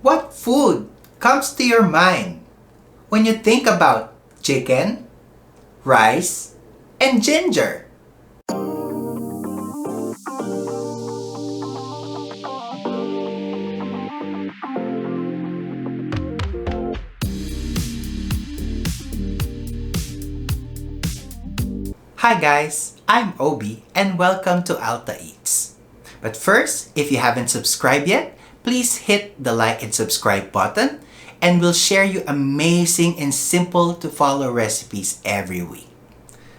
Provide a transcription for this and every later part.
What food comes to your mind when you think about chicken, rice, and ginger? Hi guys, I'm Obi and welcome to Alta Eats. But first, if you haven't subscribed yet, please hit the like and subscribe button and we'll share you amazing and simple to follow recipes every week.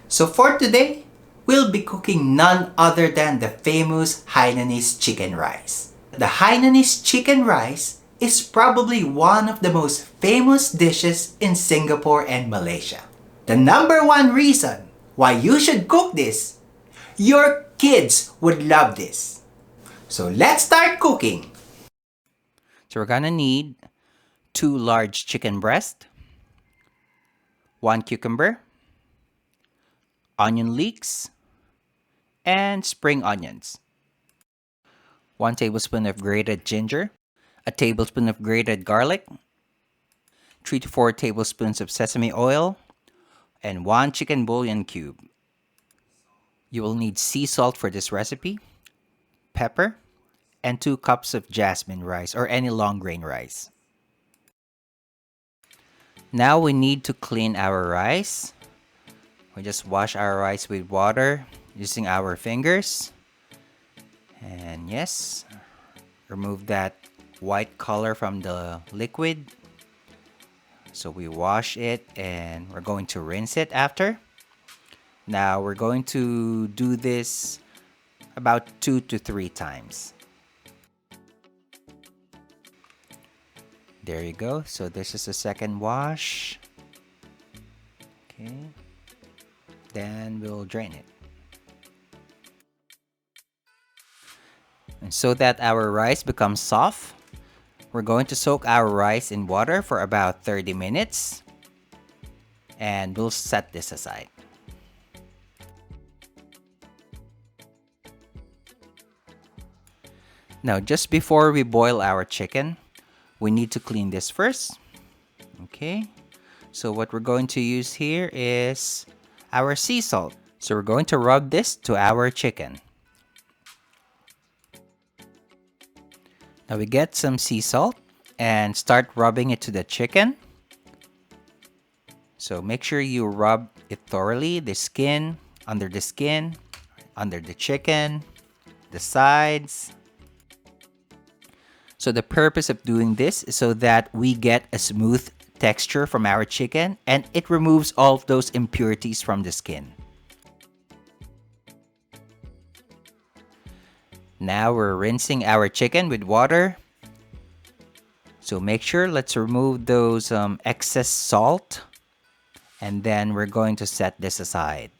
So for today, we'll be cooking none other than the famous Hainanese chicken rice. The Hainanese chicken rice is probably one of the most famous dishes in Singapore and Malaysia. The number one reason why you should cook this, your kids would love this. So let's start cooking. So we're gonna need 2 large chicken breasts, 1 cucumber, onion leeks, and spring onions, 1 tablespoon of grated ginger, a tablespoon of grated garlic, 3 to 4 tablespoons of sesame oil, and 1 chicken bouillon cube. You will need sea salt for this recipe, pepper, and 2 cups of jasmine rice or any long grain rice. Now we need to clean our rice. We just wash our rice with water using our fingers. And yes, remove that white color from the liquid. So we wash it and we're going to rinse it after. Now we're going to do this about 2 to 3 times. There you go. So this is the second wash. Okay. Then we'll drain it. And so that our rice becomes soft, we're going to soak our rice in water for about 30 minutes. And we'll set this aside. Now, just before we boil our chicken, we need to clean this first. Okay, so what we're going to use here is our sea salt. So we're going to rub this to our chicken. Now we get some sea salt and start rubbing it to the chicken. So make sure you rub it thoroughly, the skin, under the chicken, the sides. So the purpose of doing this is so that we get a smooth texture from our chicken and it removes all of those impurities from the skin. Now we're rinsing our chicken with water. So make sure, let's remove those excess salt and then we're going to set this aside.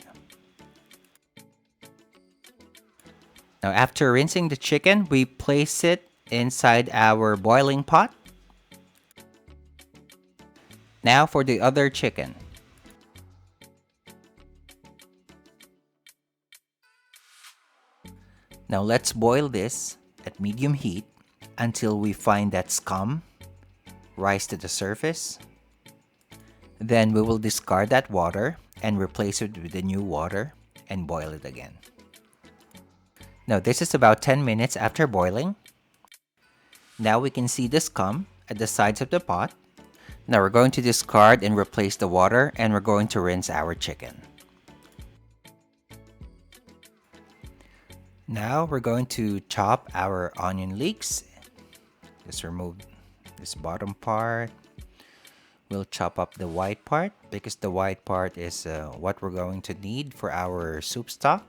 Now after rinsing the chicken, we place it inside our boiling pot. Now for the other chicken. Now let's boil this at medium heat until we find that scum rise to the surface. Then we will discard that water and replace it with the new water and boil it again. Now this is about 10 minutes after boiling. Now we can see the scum at the sides of the pot. Now we're going to discard and replace the water and we're going to rinse our chicken. Now we're going to chop our onion leeks. Just remove this bottom part. We'll chop up the white part because the white part is what we're going to need for our soup stock.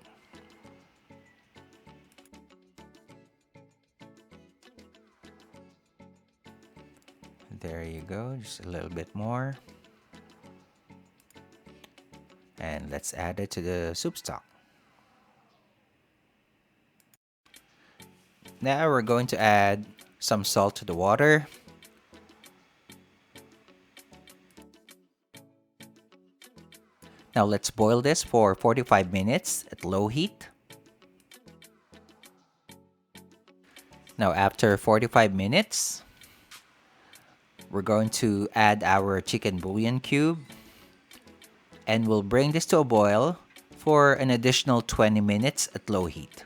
There you go, just a little bit more. And let's add it to the soup stock. Now we're going to add some salt to the water. Now let's boil this for 45 minutes at low heat. Now after 45 minutes, We're going to add our chicken bouillon cube, and we'll bring this to a boil for an additional 20 minutes at low heat.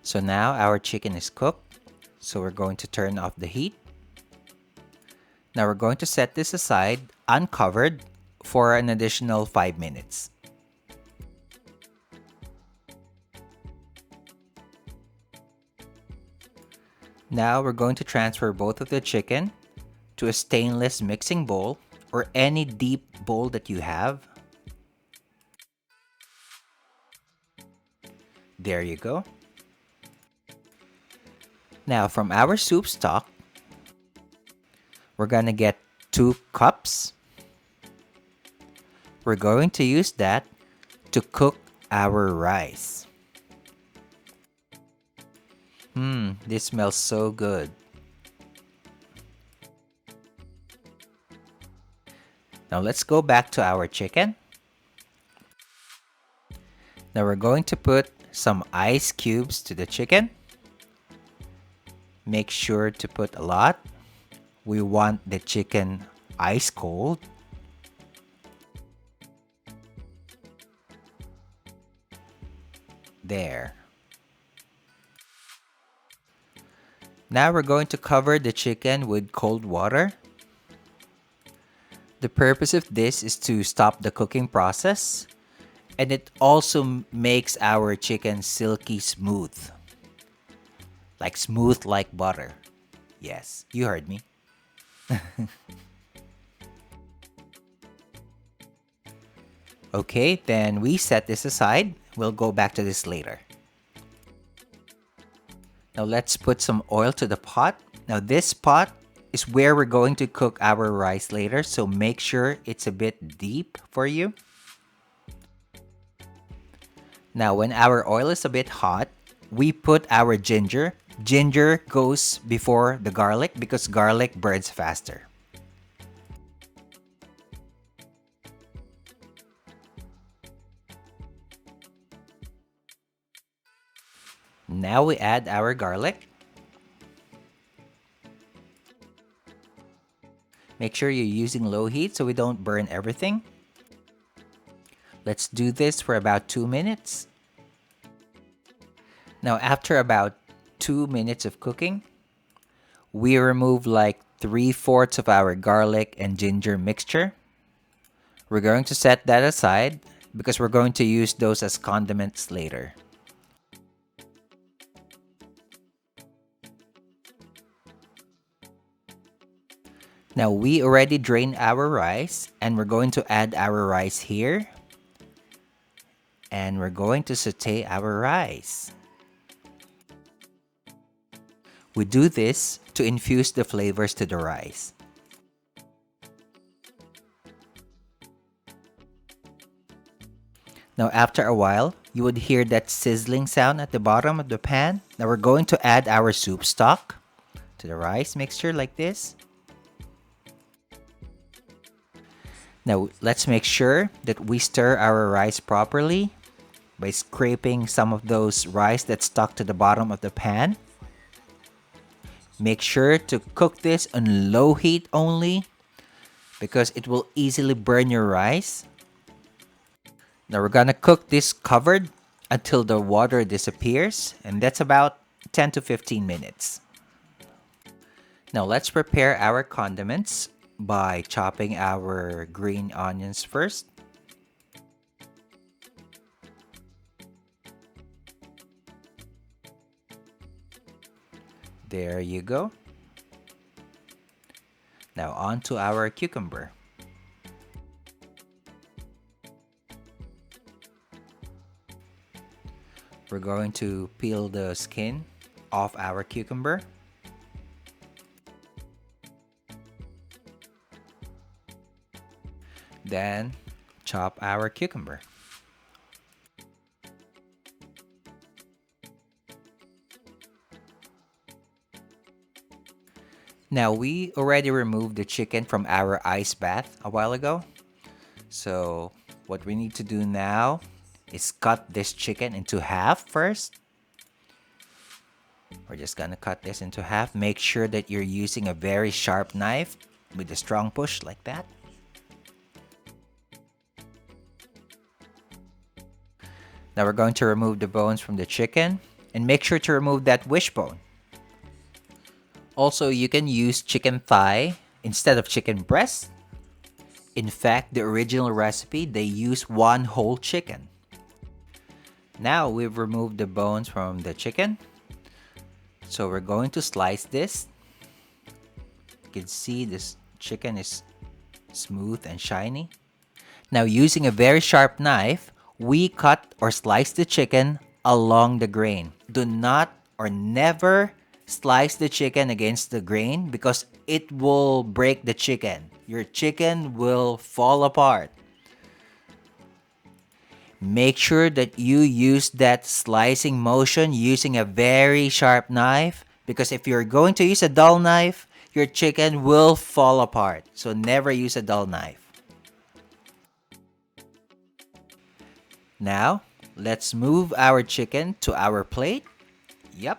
So now our chicken is cooked, so we're going to turn off the heat. Now we're going to set this aside uncovered for an additional 5 minutes. Now we're going to transfer both of the chicken to a stainless mixing bowl or any deep bowl that you have. There you go. Now from our soup stock, we're gonna get 2 cups. We're going to use that to cook our rice. This smells so good. Now let's go back to our chicken. Now we're going to put some ice cubes to the chicken. Make sure to put a lot. We want the chicken ice cold. There. Now we're going to cover the chicken with cold water. The purpose of this is to stop the cooking process, and it also makes our chicken silky smooth. Like smooth like butter. Yes, you heard me. Okay, then we set this aside. We'll go back to this later. Now let's put some oil to the pot. Now this pot is where we're going to cook our rice later, so make sure it's a bit deep for you. Now when our oil is a bit hot, we put our ginger. Ginger goes before the garlic because garlic burns faster. Now we add our garlic. Make sure you're using low heat so we don't burn everything. Let's do this for about 2 minutes. Now after about 2 minutes of cooking, we remove like 3/4 of our garlic and ginger mixture. We're going to set that aside because we're going to use those as condiments later. Now we already drained our rice and we're going to add our rice here. And we're going to saute our rice. We do this to infuse the flavors to the rice. Now after a while, you would hear that sizzling sound at the bottom of the pan. Now we're going to add our soup stock to the rice mixture like this. Now let's make sure that we stir our rice properly by scraping some of those rice that's stuck to the bottom of the pan. Make sure to cook this on low heat only because it will easily burn your rice. Now we're gonna cook this covered until the water disappears, and that's about 10 to 15 minutes. Now let's prepare our condiments by chopping our green onions first. There you go. Now on to our cucumber. We're going to peel the skin off our cucumber. Then chop our cucumber. Now we already removed the chicken from our ice bath a while ago. So what we need to do now is cut this chicken into half first. We're just gonna cut this into half. Make sure that you're using a very sharp knife with a strong push like that. Now we're going to remove the bones from the chicken and make sure to remove that wishbone. Also, you can use chicken thigh instead of chicken breast. In fact, the original recipe, they use one whole chicken. Now we've removed the bones from the chicken. So we're going to slice this. You can see this chicken is smooth and shiny. Now using a very sharp knife, we cut or slice the chicken along the grain. Do not or never slice the chicken against the grain because it will break the chicken. Your chicken will fall apart. Make sure that you use that slicing motion using a very sharp knife because if you're going to use a dull knife, your chicken will fall apart. So never use a dull knife. Now, let's move our chicken to our plate. Yep.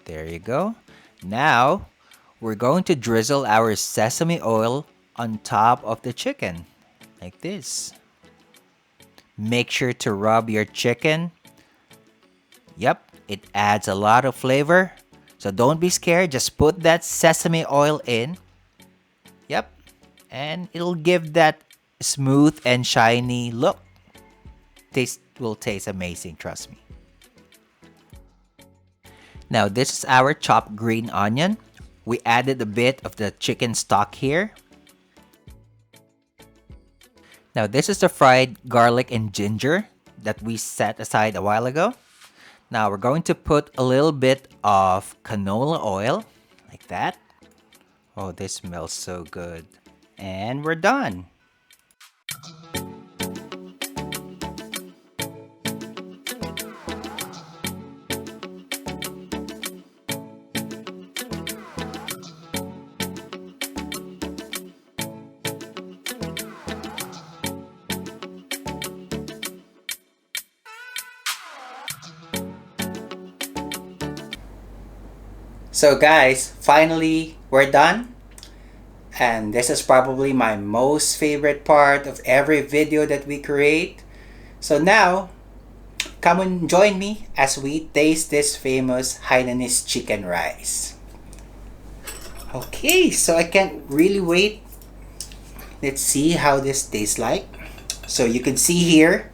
There you go. Now, we're going to drizzle our sesame oil on top of the chicken, like this. Make sure to rub your chicken. Yep, it adds a lot of flavor. So don't be scared, just put that sesame oil in. Yep, and it'll give that smooth and shiny look. Taste will taste amazing, trust me. Now this is our chopped green onion. We added a bit of the chicken stock here. Now this is the fried garlic and ginger that we set aside a while ago. Now we're going to put a little bit of canola oil, like that. Oh, this smells so good. And we're done. So guys, finally we're done. And this is probably my most favorite part of every video that we create. So now, come and join me as we taste this famous Hainanese chicken rice. Okay, so I can't really wait. Let's see how this tastes like. So you can see here,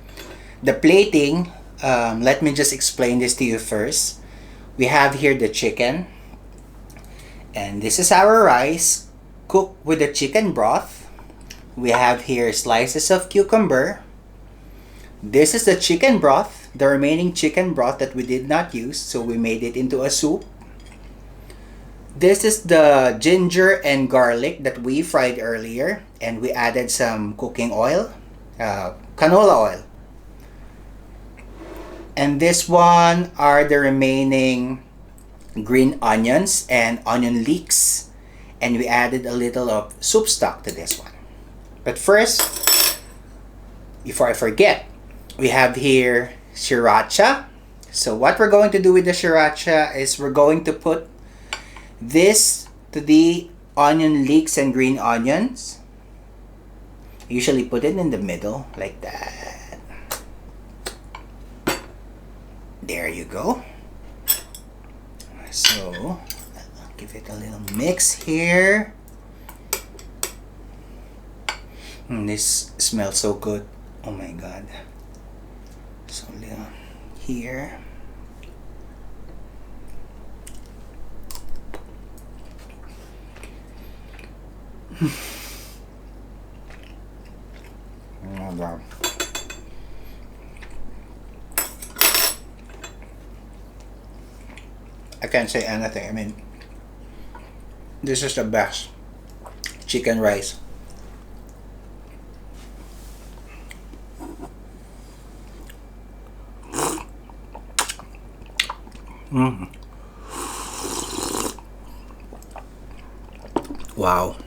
the plating. Let me just explain this to you first. We have here the chicken. And this is our rice cooked with the chicken broth. We have here slices of cucumber. This is the chicken broth, the remaining chicken broth that we did not use, so we made it into a soup. This is the ginger and garlic that we fried earlier, and we added some cooking oil, canola oil. And this one are the remaining green onions and onion leeks, and we added a little of soup stock to this one. But first, before I forget, we have here sriracha. So what we're going to do with the sriracha is we're going to put this to the onion leeks and green onions. Usually put it in the middle like that. There you go. So, I'll give it a little mix here. This smells so good. Oh my god. So, a little here. Oh god. I can't say anything. I mean, this is the best chicken rice. Wow.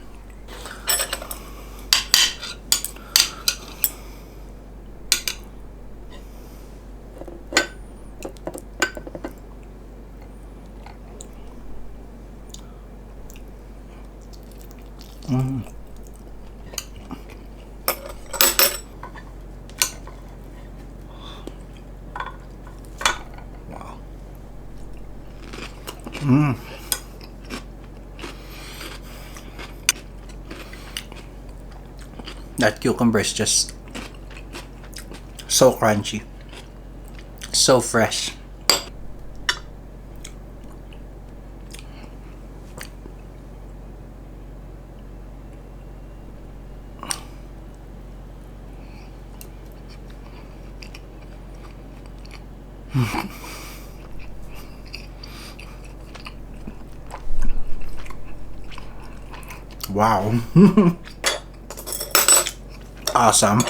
That cucumber is just so crunchy, so fresh. Wow. Awesome.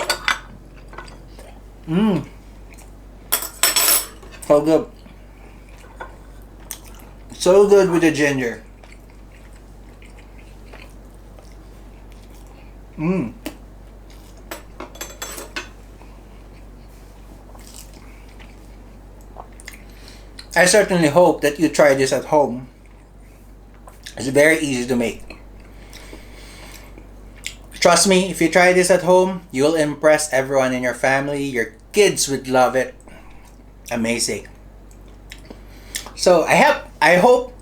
So good. So good with the ginger. I certainly hope that you try this at home. It's very easy to make. Trust me, if you try this at home, you'll impress everyone in your family. Your kids would love it. Amazing. So I hope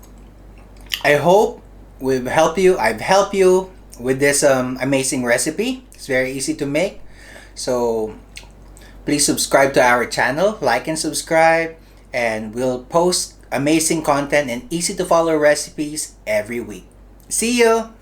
I've helped you with this amazing recipe. It's very easy to make. So please subscribe to our channel, like and subscribe, and we'll post amazing content and easy to follow recipes every week. See you.